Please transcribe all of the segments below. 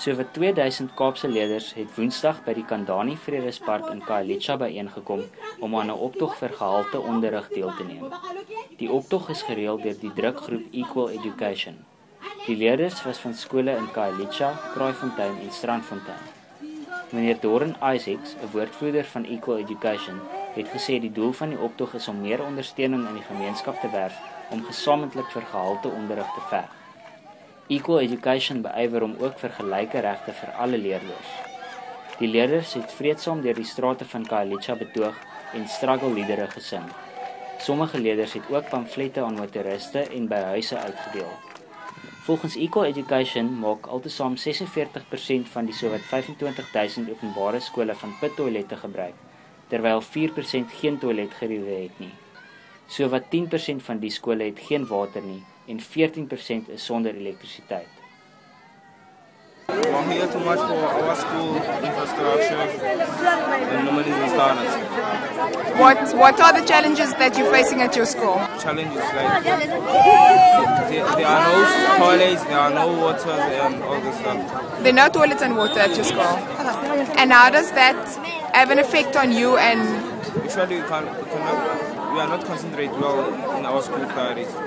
Sowat 2000 Kaapse leerders het Woensdag by die Kandani Vredespark in Khayelitsha byeengekom om aan 'n optog vir gehalte onderrig deel te neem. Die optog is gereël deur die drukgroep Equal Education. Die leerders was van skole in Khayelitsha, Kraaifontein en Strandfontein. Meneer Doran Isaacs, 'n woordvoerder van Equal Education, het gesê die doel van die optog is om meer ondersteuning in die gemeenskap te werf om gesamentlik vir gehalte onderrig te veg. Equal Education beywer om ook vir gelyke regte vir alle leerders. Die leerders het vreedsaam deur die strate van Khayelitsha betoog en struggle-liedere gesing. Sommige leerders het ook pamflette aan motoriste en by huise uitgedeel. Volgens Equal Education maak altesaam 46% van die sowat 25,000 openbare skole van pittoilette gebruik, terwyl 4% geen toiletgeriewe het nie. Sowat 10% van die skole het geen water nie en 14% is sonder elektrisiteit. We are here too much for our school infrastructure and normally and standards. What are the challenges that you're facing at your school? Challenges like there are no toilets, there are no water and all this stuff. There are no toilets and water at your school. And how does that have an effect on you and Usually we are not concentrate well in our school priorities. So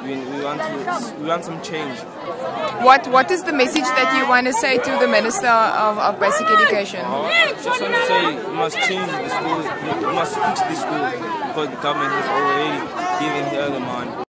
we want some change. what is the message that you want to say to the Minister of Basic Education? Just want to say we must change the school, we must fix the school because the government has already given the other man.